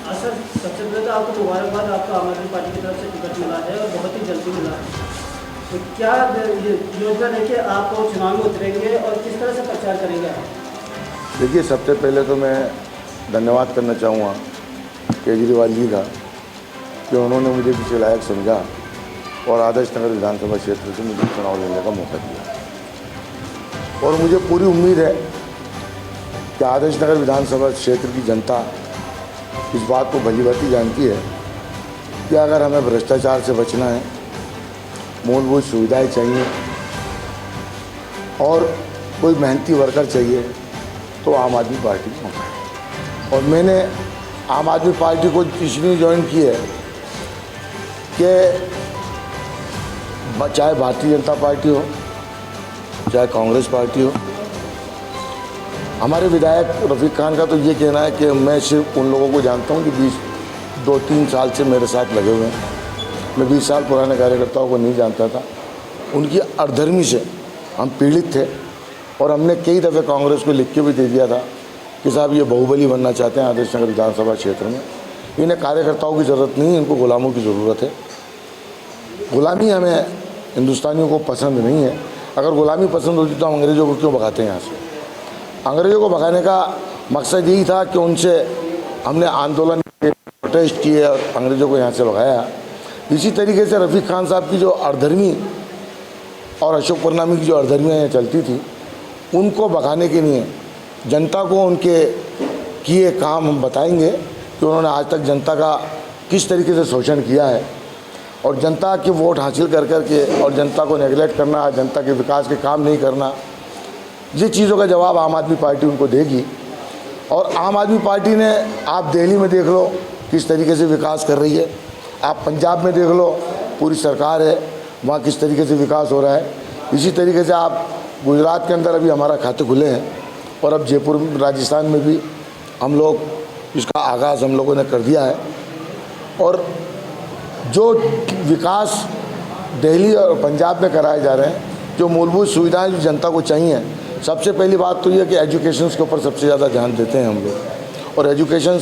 Sir, सबसे पहले तो आपको मुबारकबाद, आपको आम आदमी पार्टी की तरफ से टिकट मिला है और बहुत ही जल्दी मिला है। तो क्या योजना लेके आप चुनाव में उतरेंगे और किस तरह से प्रचार करेंगे आप? देखिए, सबसे पहले तो मैं धन्यवाद करना चाहूँगा केजरीवाल जी का कि उन्होंने मुझे किसी लायक समझा और आदर्श नगर विधानसभा क्षेत्र से मुझे चुनाव लड़ने का मौका दिया। और मुझे पूरी उम्मीद है कि आदर्श नगर विधानसभा क्षेत्र की जनता इस बात को भली-भांति जानती है कि अगर हमें भ्रष्टाचार से बचना है, मूलभूत सुविधाएं चाहिए और कोई मेहनती वर्कर चाहिए तो आम आदमी पार्टी को मौका है। और मैंने आम आदमी पार्टी को इसलिए ज्वाइन की है कि चाहे भारतीय जनता पार्टी हो, चाहे कांग्रेस पार्टी हो, हमारे विधायक रफ़ीक खान का तो ये कहना है कि मैं सिर्फ उन लोगों को जानता हूँ कि 2-3 साल से मेरे साथ लगे हुए हैं। मैं 20 साल पुराने कार्यकर्ताओं को नहीं जानता था। उनकी अधर्मी से हम पीड़ित थे और हमने कई दफ़े कांग्रेस को लिख के भी दे दिया था कि साहब ये बाहुबली बनना चाहते हैं आदर्श नगर विधानसभा क्षेत्र में। इन्हें कार्यकर्ताओं की ज़रूरत नहीं, इनको गुलामों की ज़रूरत है। गुलामी हमें हिंदुस्तानियों को पसंद नहीं है। अगर गुलामी पसंद होती तो हम अंग्रेज़ों को क्यों भगाते हैं यहाँ से? अंग्रेज़ों को भगाने का मकसद यही था कि उनसे हमने आंदोलन किए, प्रोटेस्ट किए और अंग्रेज़ों को यहाँ से भगाया। इसी तरीके से रफ़ीक खान साहब की जो अधर्मी और अशोक परनामी की जो अधर्मियाँ यहाँ चलती थी, उनको भगाने के लिए जनता को उनके किए काम हम बताएंगे कि उन्होंने आज तक जनता का किस तरीके से शोषण किया है और जनता के वोट हासिल कर के और जनता को नेगलेक्ट करना, जनता के विकास के काम नहीं करना, ये चीज़ों का जवाब आम आदमी पार्टी उनको देगी। और आम आदमी पार्टी ने, आप दिल्ली में देख लो किस तरीके से विकास कर रही है, आप पंजाब में देख लो पूरी सरकार है, वहाँ किस तरीके से विकास हो रहा है। इसी तरीके से आप गुजरात के अंदर अभी हमारा खाते खुले हैं और अब जयपुर राजस्थान में भी हम लोग इसका आगाज़ हम लोगों ने कर दिया है। और जो विकास दिल्ली और पंजाब में कराए जा रहे हैं, जो मूलभूत सुविधाएं जो जनता को चाहिए, सबसे पहली बात तो ये कि एजुकेशन के ऊपर सबसे ज़्यादा ध्यान देते हैं हम लोग। और एजुकेशन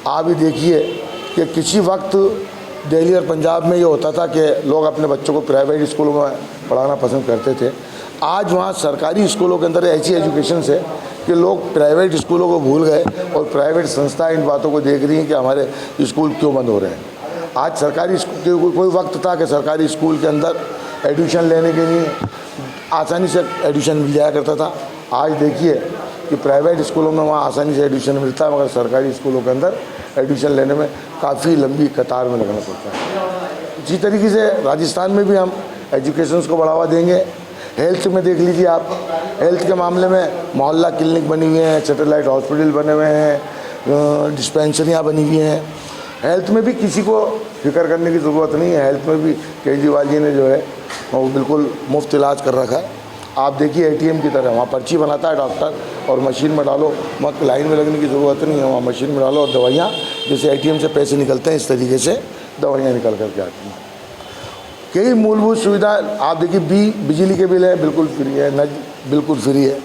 आप भी देखिए कि किसी वक्त दिल्ली और पंजाब में ये होता था कि लोग अपने बच्चों को प्राइवेट स्कूलों में पढ़ाना पसंद करते थे। आज वहाँ सरकारी स्कूलों के अंदर ऐसी एजुकेशन है कि लोग प्राइवेट स्कूलों को भूल गए और प्राइवेट संस्थाएं इन बातों को देख रही हैं कि हमारे स्कूल क्यों बंद हो रहे हैं। आज सरकारी स्कूल, कोई वक्त था कि सरकारी स्कूल के अंदर एडमिशन लेने के लिए आसानी से एडमिशन मिल जाया करता था। आज देखिए कि प्राइवेट स्कूलों में वहाँ आसानी से एडमिशन मिलता है, मगर सरकारी स्कूलों के अंदर एडमिशन लेने में काफ़ी लंबी कतार में लगना पड़ता है। इसी तरीके से राजस्थान में भी हम एजुकेशन को बढ़ावा देंगे। हेल्थ में देख लीजिए आप, हेल्थ के मामले में मोहल्ला क्लिनिक बनी हुई हैं, सैटेलाइट हॉस्पिटल बने हुए हैं, डिस्पेंसरियाँ बनी हुई हैं। हेल्थ में भी किसी को फिक्र करने की ज़रूरत नहीं है। हेल्थ में भी केजरीवाल जी ने जो है वो बिल्कुल मुफ्त इलाज कर रखा है। आप देखिए ATM की तरह वहाँ पर्ची बनाता है डॉक्टर और मशीन में डालो, वहाँ लाइन में लगने की ज़रूरत नहीं है, वहाँ मशीन में डालो और दवाइयाँ, जैसे ATM से पैसे निकलते हैं इस तरीके से दवाइयाँ निकल करके आती हैं। कई मूलभूत सुविधा आप देखिए, बिजली के बिल है बिल्कुल फ्री है, नल बिल्कुल फ्री है।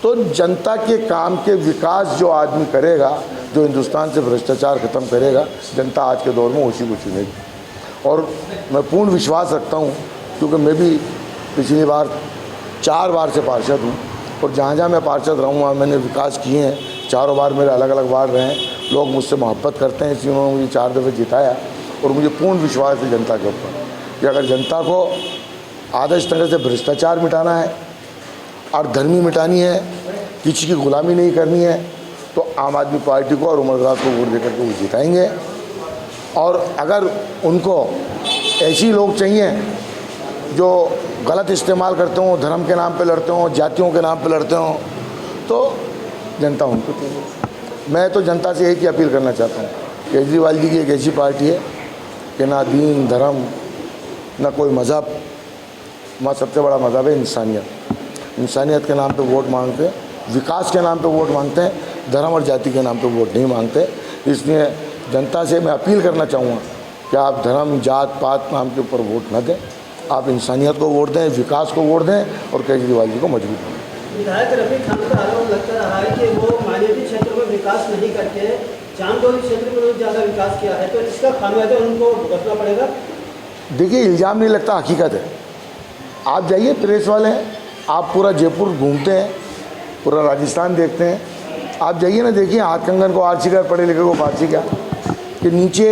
तो जनता के काम के विकास जो आदमी करेगा, जो हिंदुस्तान से भ्रष्टाचार खत्म करेगा, जनता आज के दौर में उसी को चुनेगी। और मैं पूर्ण विश्वास रखता हूँ, क्योंकि मैं भी पिछली बार 4 बार से पार्षद हूँ और जहाँ जहाँ मैं पार्षद रहूँगा मैंने विकास किए हैं। 4 बार मेरे अलग अलग वार्ड रहे हैं, लोग मुझसे मोहब्बत करते हैं, इसलिए उन्होंने मुझे 4 दफ़े जिताया। और मुझे पूर्ण विश्वास है जनता के ऊपर कि अगर जनता को आदर्श नगर से भ्रष्टाचार मिटाना है और धर्मी मिटानी है, किसी की गुलामी नहीं करनी है, तो आम आदमी पार्टी को और उम्मीदवार को वोट देकर के वो जिताएंगे। और अगर उनको ऐसी लोग चाहिए जो गलत इस्तेमाल करते हों, धर्म के नाम पे लड़ते हों, जातियों के नाम पे लड़ते हों, तो जनता उनको चाहिए। मैं तो जनता से एक ही अपील करना चाहता हूँ, केजरीवाल जी की एक ऐसी पार्टी है कि ना दीन धर्म ना कोई मज़हब, वहाँ सबसे बड़ा मज़हब है इंसानियत। इंसानियत के नाम पे वोट मांगते हैं, विकास के नाम पे वोट मांगते हैं, धर्म और जाति के नाम पे वोट नहीं मांगते। इसलिए जनता से मैं अपील करना चाहूँगा कि आप धर्म जात पात नाम के ऊपर वोट न दें, आप इंसानियत को वोट दें, विकास को वोट दें और केजरीवाल जी को मजबूत करें। विधायक रफ़ीक खान का आरोप लगता रहा है कि वो मानवीय क्षेत्र में विकास नहीं करके जामदौरी क्षेत्र में उन्होंने ज़्यादा विकास किया है, तो इसका खामियाजा उनको भुगतना पड़ेगा। देखिए, इल्ज़ाम नहीं लगता, हकीकत है। आप जाइए, प्रेस वाले हैं, आप पूरा जयपुर घूमते हैं, पूरा राजस्थान देखते हैं, आप जाइए ना, देखिए हाथ कंगन को आरसी का, पढ़े लिखे को फारसी का, कि नीचे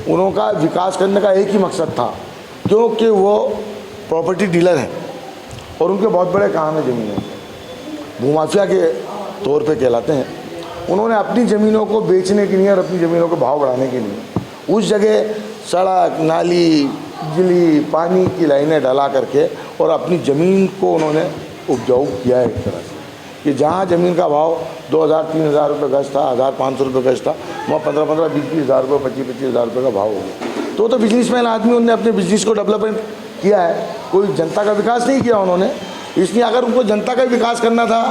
उनका विकास करने का एक ही मकसद था, क्योंकि वो प्रॉपर्टी डीलर हैं और उनके बहुत बड़े काम है ज़मीनें, भूमाफिया के तौर पे कहलाते हैं। उन्होंने अपनी ज़मीनों को बेचने के लिए और अपनी ज़मीनों को भाव बढ़ाने के लिए उस जगह सड़क, नाली, बिजली, पानी की लाइनें डाला करके और अपनी ज़मीन को उन्होंने उपजाऊ किया है एक तरह से, कि जहाँ ज़मीन का भाव 2000-3000 रुपये गज था, 1500 रुपये गज था, वहाँ 15-15, 20-20 हज़ार रुपये, 25-25 हज़ार रुपये का भाव हो गया। तो बिजनेसमैन आदमी, उन्होंने अपने बिजनेस को डेवलपमेंट किया है, कोई जनता का विकास नहीं किया उन्होंने। इसलिए अगर उनको जनता का विकास करना था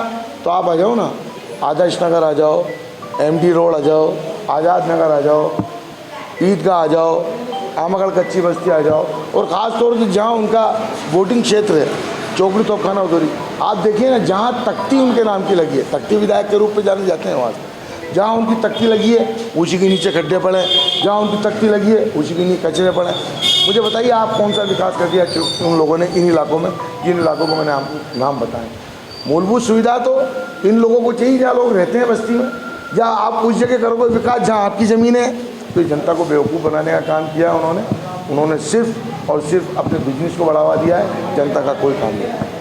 तो आप आ जाओ ना, आदर्श नगर आ जाओ, MD रोड आ जाओ, आज़ाद नगर आ जाओ, ईदगाह आ जाओ, आमागढ़ कच्ची बस्ती आ जाओ, और ख़ास तौर से जहाँ उनका वोटिंग क्षेत्र है, चौकड़ी तोपखाना उधरी, आप देखिए ना, जहाँ तख्ती उनके नाम की लगी है, तख्ती विधायक के रूप में जाने जाते हैं वहाँ से, जहाँ उनकी तख्ती लगी है उसी के नीचे खड्डे पड़े, जहाँ उनकी तख्ती लगी है उसी के नीचे कचरे पड़े। मुझे बताइए, आप कौन सा विकास कर दिया उन लोगों ने इन इलाकों में, जिन इलाकों को मैंने आपको नाम बताएं। मूलभूत सुविधा तो इन लोगों को चाहिए जहाँ लोग रहते हैं बस्ती में, जहाँ आप उस जगह करोगे विकास जहाँ आपकी ज़मीन है। तो जनता को बेवकूफ़ बनाने का काम किया उन्होंने सिर्फ और सिर्फ अपने बिजनेस को बढ़ावा दिया है, जनता का कोई काम नहीं।